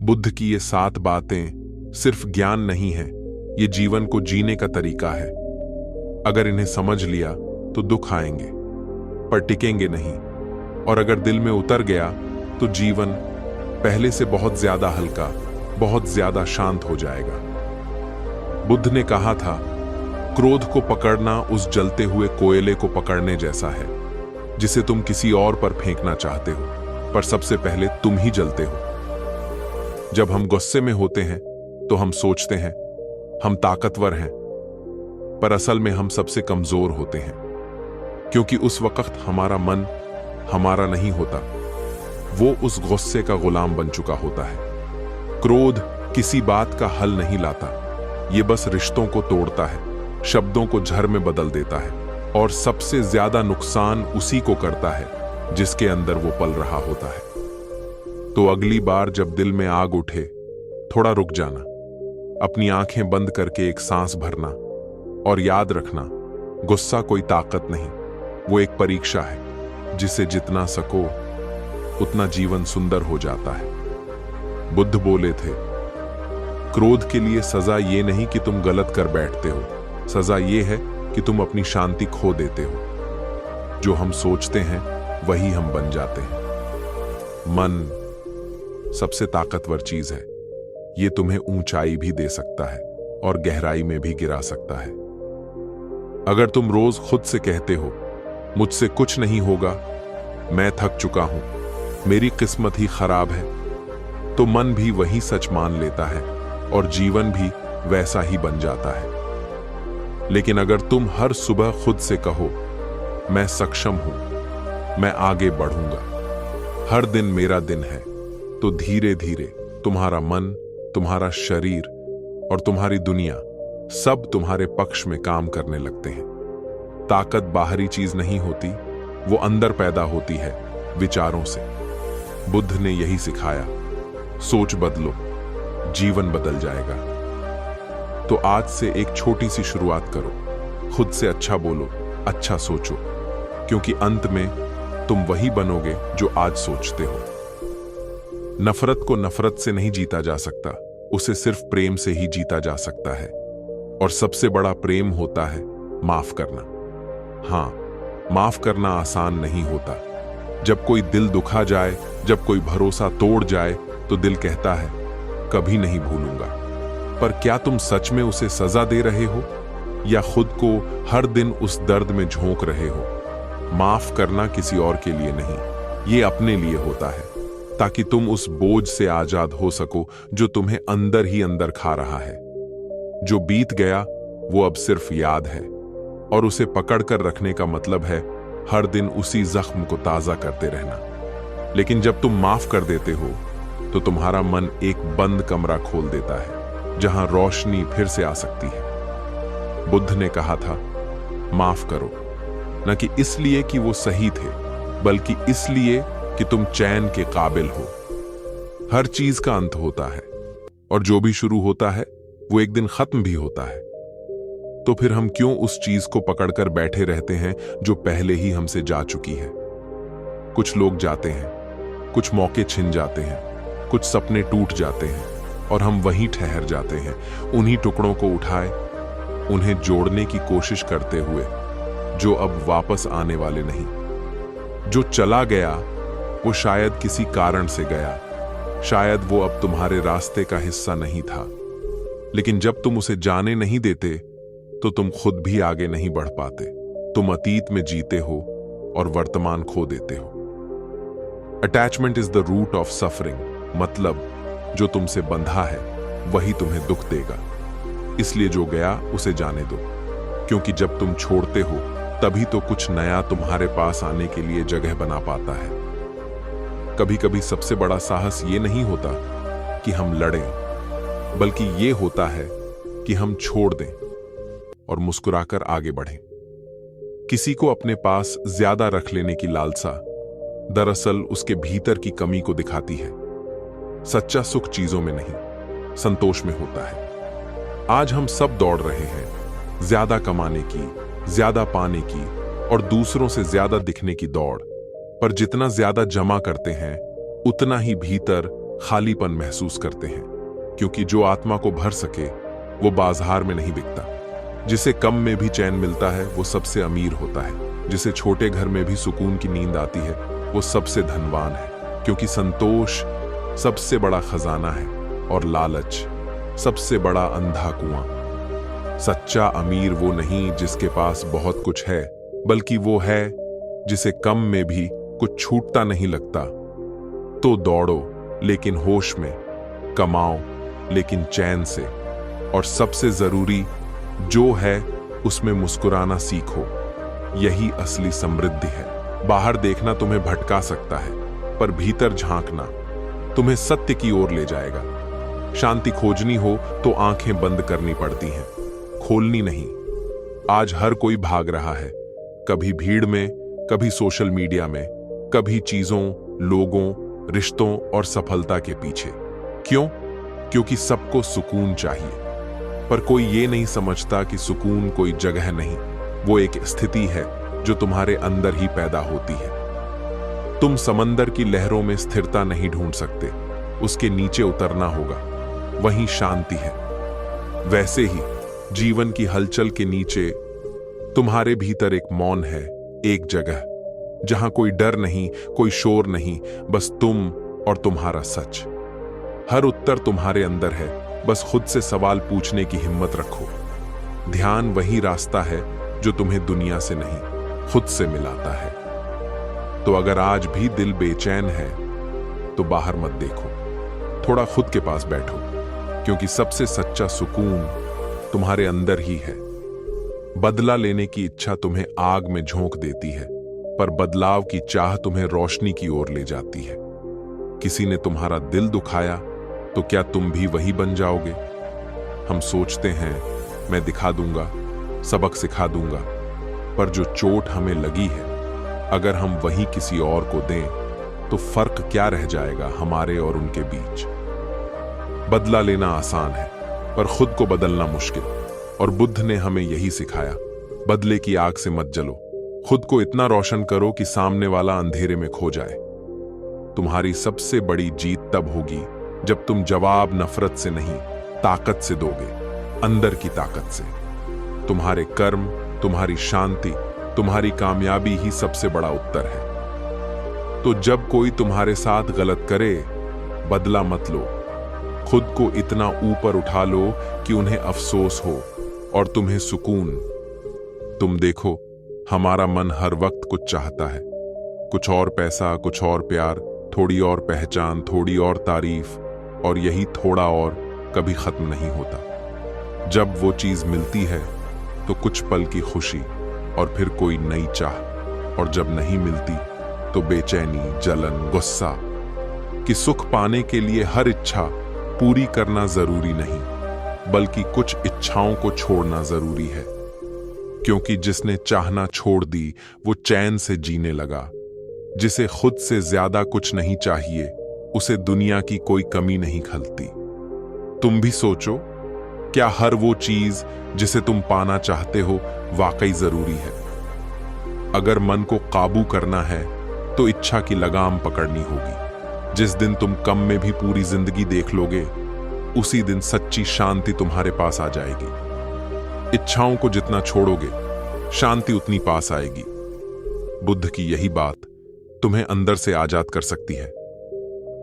बुद्ध की ये 7 बातें सिर्फ ज्ञान नहीं है, ये जीवन को जीने का तरीका है। अगर इन्हें समझ लिया तो दुख आएंगे पर टिकेंगे नहीं, और अगर दिल में उतर गया तो जीवन पहले से बहुत ज्यादा हल्का, बहुत ज्यादा शांत हो जाएगा। बुद्ध ने कहा था, क्रोध को पकड़ना उस जलते हुए कोयले को पकड़ने जैसा है जिसे तुम किसी और पर फेंकना चाहते हो, पर सबसे पहले तुम ही जलते हो। जब हम गुस्से में होते हैं तो हम सोचते हैं हम ताकतवर हैं, पर असल में हम सबसे कमजोर होते हैं, क्योंकि उस वक्त हमारा मन हमारा नहीं होता, वो उस गुस्से का गुलाम बन चुका होता है। क्रोध किसी बात का हल नहीं लाता, ये बस रिश्तों को तोड़ता है, शब्दों को झर में बदल देता है, और सबसे ज्यादा नुकसान उसी को करता है जिसके अंदर वो पल रहा होता है। तो अगली बार जब दिल में आग उठे, थोड़ा रुक जाना, अपनी आंखें बंद करके एक सांस भरना, और याद रखना, गुस्सा कोई ताकत नहीं, वो एक परीक्षा है जिसे जितना सको उतना जीवन सुंदर हो जाता है। बुद्ध बोले थे, क्रोध के लिए सजा ये नहीं कि तुम गलत कर बैठते हो, सजा ये है कि तुम अपनी शांति खो देते हो। जो हम सोचते हैं वही हम बन जाते हैं। मन सबसे ताकतवर चीज है, ये तुम्हें ऊंचाई भी दे सकता है और गहराई में भी गिरा सकता है। अगर तुम रोज खुद से कहते हो, मुझसे कुछ नहीं होगा, मैं थक चुका हूं, मेरी किस्मत ही खराब है, तो मन भी वही सच मान लेता है और जीवन भी वैसा ही बन जाता है। लेकिन अगर तुम हर सुबह खुद से कहो, मैं सक्षम हूं, मैं आगे बढ़ूंगा, हर दिन मेरा दिन है, तो धीरे धीरे तुम्हारा मन, तुम्हारा शरीर और तुम्हारी दुनिया सब तुम्हारे पक्ष में काम करने लगते हैं। ताकत बाहरी चीज नहीं होती, वो अंदर पैदा होती है, विचारों से। बुद्ध ने यही सिखाया, सोच बदलो, जीवन बदल जाएगा। तो आज से एक छोटी सी शुरुआत करो, खुद से अच्छा बोलो, अच्छा सोचो, क्योंकि अंत में तुम वही बनोगे जो आज सोचते हो। नफरत को नफरत से नहीं जीता जा सकता, उसे सिर्फ प्रेम से ही जीता जा सकता है, और सबसे बड़ा प्रेम होता है माफ करना। हां, माफ करना आसान नहीं होता। जब कोई दिल दुखा जाए, जब कोई भरोसा तोड़ जाए, तो दिल कहता है कभी नहीं भूलूंगा। पर क्या तुम सच में उसे सजा दे रहे हो, या खुद को हर दिन उस दर्द में झोंक रहे हो? माफ करना किसी और के लिए नहीं, ये अपने लिए होता है, ताकि तुम उस बोझ से आजाद हो सको जो तुम्हें अंदर ही अंदर खा रहा है। जो बीत गया वो अब सिर्फ याद है, और उसे पकड़ कर रखने का मतलब है हर दिन उसी जख्म को ताजा करते रहना। लेकिन जब तुम माफ कर देते हो तो तुम्हारा मन एक बंद कमरा खोल देता है जहां रोशनी फिर से आ सकती है। बुद्ध ने कहा था, माफ करो, न कि इसलिए कि वो सही थे, बल्कि इसलिए कि तुम चैन के काबिल हो। हर चीज का अंत होता है, और जो भी शुरू होता है वो एक दिन खत्म भी होता है। तो फिर हम क्यों उस चीज को पकड़कर बैठे रहते हैं जो पहले ही हमसे जा चुकी है? कुछ लोग जाते हैं, कुछ मौके छिन जाते हैं, कुछ सपने टूट जाते हैं, और हम वहीं ठहर जाते हैं, उन्हीं टुकड़ों को उठाए, उन्हें जोड़ने की कोशिश करते हुए जो अब वापस आने वाले नहीं। जो चला गया वो शायद किसी कारण से गया, शायद वो अब तुम्हारे रास्ते का हिस्सा नहीं था, लेकिन जब तुम उसे जाने नहीं देते तो तुम खुद भी आगे नहीं बढ़ पाते। तुम अतीत में जीते हो और वर्तमान खो देते हो। Attachment is the root of suffering, मतलब जो तुमसे बंधा है वही तुम्हें दुख देगा। इसलिए जो गया उसे जाने दो, क्योंकि जब तुम छोड़ते हो तभी तो कुछ नया तुम्हारे पास आने के लिए जगह बना पाता है। कभी कभी सबसे बड़ा साहस ये नहीं होता कि हम लड़ें, बल्कि ये होता है कि हम छोड़ दें और मुस्कुराकर आगे बढ़ें। किसी को अपने पास ज्यादा रख लेने की लालसा दरअसल उसके भीतर की कमी को दिखाती है। सच्चा सुख चीजों में नहीं, संतोष में होता है। आज हम सब दौड़ रहे हैं, ज्यादा कमाने की, ज्यादा पाने की और दूसरों से ज्यादा दिखने की दौड़। पर जितना ज्यादा जमा करते हैं उतना ही भीतर खालीपन महसूस करते हैं, क्योंकि जो आत्मा को भर सके वो बाजार में नहीं बिकता। जिसे कम में भी चैन मिलता है वो सबसे अमीर होता है। जिसे छोटे घर में भी सुकून की नींद आती है वो सबसे धनवान है, क्योंकि संतोष सबसे बड़ा खजाना है और लालच सबसे बड़ा अंधा कुआं। सच्चा अमीर वो नहीं जिसके पास बहुत कुछ है, बल्कि वो है जिसे कम में भी कुछ छूटता नहीं लगता। तो दौड़ो लेकिन होश में, कमाओ लेकिन चैन से, और सबसे जरूरी जो है उसमें मुस्कुराना सीखो। यही असली समृद्धि है। बाहर देखना तुम्हें भटका सकता है, पर भीतर झांकना तुम्हें सत्य की ओर ले जाएगा। शांति खोजनी हो तो आंखें बंद करनी पड़ती हैं, खोलनी नहीं। आज हर कोई भाग रहा है, कभी भीड़ में, कभी सोशल मीडिया में, कभी चीजों, लोगों, रिश्तों और सफलता के पीछे। क्यों? क्योंकि सबको सुकून चाहिए, पर कोई ये नहीं समझता कि सुकून कोई जगह नहीं, वो एक स्थिति है जो तुम्हारे अंदर ही पैदा होती है। तुम समंदर की लहरों में स्थिरता नहीं ढूंढ सकते, उसके नीचे उतरना होगा, वहीं शांति है। वैसे ही जीवन की हलचल के नीचे तुम्हारे भीतर एक मौन है, एक जगह जहां कोई डर नहीं, कोई शोर नहीं, बस तुम और तुम्हारा सच। हर उत्तर तुम्हारे अंदर है, बस खुद से सवाल पूछने की हिम्मत रखो। ध्यान वही रास्ता है जो तुम्हें दुनिया से नहीं, खुद से मिलाता है। तो अगर आज भी दिल बेचैन है तो बाहर मत देखो, थोड़ा खुद के पास बैठो, क्योंकि सबसे सच्चा सुकून तुम्हारे अंदर ही है। बदला लेने की इच्छा तुम्हें आग में झोंक देती है, पर बदलाव की चाह तुम्हें रोशनी की ओर ले जाती है। किसी ने तुम्हारा दिल दुखाया तो क्या तुम भी वही बन जाओगे? हम सोचते हैं मैं दिखा दूंगा, सबक सिखा दूंगा, पर जो चोट हमें लगी है अगर हम वही किसी और को दें तो फर्क क्या रह जाएगा हमारे और उनके बीच? बदला लेना आसान है, पर खुद को बदलना मुश्किल। और बुद्ध ने हमें यही सिखाया, बदले की आग से मत जलो, खुद को इतना रोशन करो कि सामने वाला अंधेरे में खो जाए। तुम्हारी सबसे बड़ी जीत तब होगी जब तुम जवाब नफरत से नहीं, ताकत से दोगे, अंदर की ताकत से। तुम्हारे कर्म, तुम्हारी शांति, तुम्हारी कामयाबी ही सबसे बड़ा उत्तर है। तो जब कोई तुम्हारे साथ गलत करे, बदला मत लो, खुद को इतना ऊपर उठा लो कि उन्हें अफसोस हो और तुम्हें सुकून। तुम देखो, हमारा मन हर वक्त कुछ चाहता है, कुछ और पैसा, कुछ और प्यार, थोड़ी और पहचान, थोड़ी और तारीफ, और यही थोड़ा और कभी खत्म नहीं होता। जब वो चीज मिलती है तो कुछ पल की खुशी और फिर कोई नई चाह, और जब नहीं मिलती तो बेचैनी, जलन, गुस्सा। कि सुख पाने के लिए हर इच्छा पूरी करना जरूरी नहीं, बल्कि कुछ इच्छाओं को छोड़ना जरूरी है। क्योंकि जिसने चाहना छोड़ दी वो चैन से जीने लगा। जिसे खुद से ज्यादा कुछ नहीं चाहिए उसे दुनिया की कोई कमी नहीं खलती। तुम भी सोचो, क्या हर वो चीज जिसे तुम पाना चाहते हो वाकई जरूरी है? अगर मन को काबू करना है तो इच्छा की लगाम पकड़नी होगी। जिस दिन तुम कम में भी पूरी जिंदगी देख लोगे, उसी दिन सच्ची शांति तुम्हारे पास आ जाएगी। इच्छाओं को जितना छोड़ोगे, शांति उतनी पास आएगी। बुद्ध की यही बात तुम्हें अंदर से आजाद कर सकती है।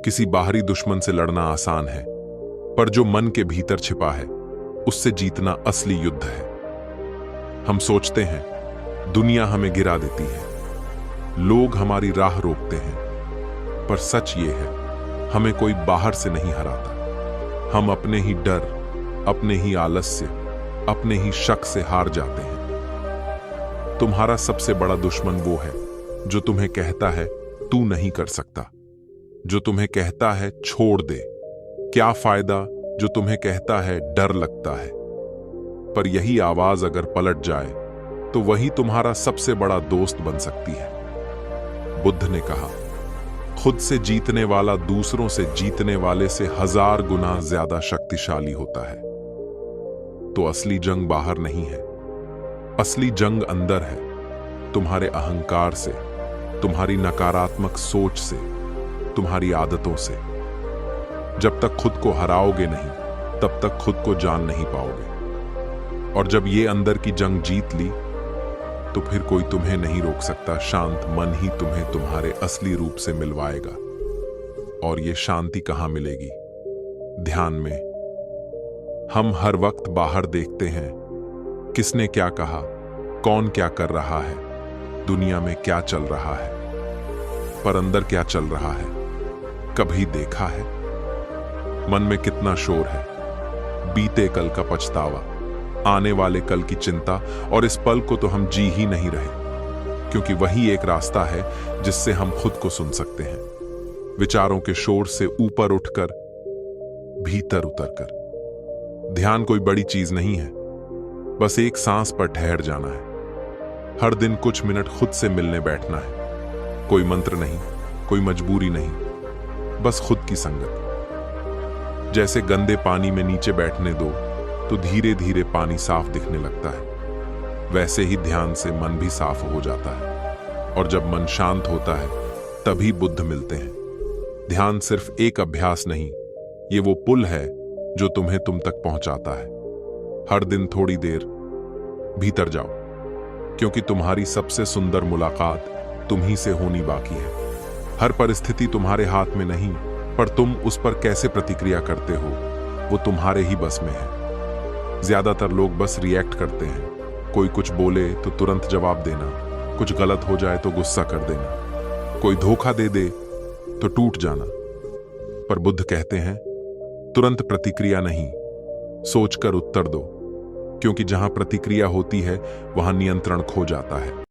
किसी बाहरी दुश्मन से लड़ना आसान है, पर जो मन के भीतर छिपा है उससे जीतना असली युद्ध है। हम सोचते हैं दुनिया हमें गिरा देती है, लोग हमारी राह रोकते हैं, पर सच ये है हमें कोई बाहर से नहीं हराता। हम अपने ही डर, अपने ही आलस्य, अपने ही शक से हार जाते हैं। तुम्हारा सबसे बड़ा दुश्मन वो है जो तुम्हें कहता है तू नहीं कर सकता, जो तुम्हें कहता है छोड़ दे, क्या फायदा, जो तुम्हें कहता है डर लगता है। पर यही आवाज अगर पलट जाए तो वही तुम्हारा सबसे बड़ा दोस्त बन सकती है। बुद्ध ने कहा, खुद से जीतने वाला दूसरों से जीतने वाले से 1000 गुना ज्यादा शक्तिशाली होता है। तो असली जंग बाहर नहीं है, असली जंग अंदर है। तुम्हारे अहंकार से, तुम्हारी नकारात्मक सोच से, तुम्हारी आदतों से। जब तक खुद को हराओगे नहीं, तब तक खुद को जान नहीं पाओगे। और जब ये अंदर की जंग जीत ली, तो फिर कोई तुम्हें नहीं रोक सकता। शांत मन ही तुम्हें तुम्हारे असली रूप से मिलवाएगा। और ये शांति कहाँ मिलेगी? ध्यान में। हम हर वक्त बाहर देखते हैं, किसने क्या कहा, कौन क्या कर रहा है, दुनिया में क्या चल रहा है, पर अंदर क्या चल रहा है कभी देखा है? मन में कितना शोर है, बीते कल का पछतावा, आने वाले कल की चिंता, और इस पल को तो हम जी ही नहीं रहे, क्योंकि वही एक रास्ता है जिससे हम खुद को सुन सकते हैं। विचारों के शोर से ऊपर उठकर, भीतर उतरकर। ध्यान कोई बड़ी चीज नहीं है, बस एक सांस पर ठहर जाना है। हर दिन कुछ मिनट खुद से मिलने बैठना है। कोई मंत्र नहीं, कोई मजबूरी नहीं, बस खुद की संगत। जैसे गंदे पानी में नीचे बैठने दो तो धीरे धीरे पानी साफ दिखने लगता है, वैसे ही ध्यान से मन भी साफ हो जाता है। और जब मन शांत होता है, तभी बुद्ध मिलते हैं। ध्यान सिर्फ एक अभ्यास नहीं, ये वो पुल है जो तुम्हें तुम तक पहुंचाता है। हर दिन थोड़ी देर भीतर जाओ, क्योंकि तुम्हारी सबसे सुंदर मुलाकात तुम ही से होनी बाकी है। हर परिस्थिति तुम्हारे हाथ में नहीं, पर तुम उस पर कैसे प्रतिक्रिया करते हो, वो तुम्हारे ही बस में है। ज्यादातर लोग बस रिएक्ट करते हैं। कोई कुछ बोले तो तुरंत जवाब देना, कुछ गलत हो जाए तो गुस्सा कर देना, कोई धोखा दे दे तो टूट जाना। पर बुद्ध कहते हैं, तुरंत प्रतिक्रिया नहीं, सोचकर उत्तर दो, क्योंकि जहां प्रतिक्रिया होती है वहां नियंत्रण खो जाता है।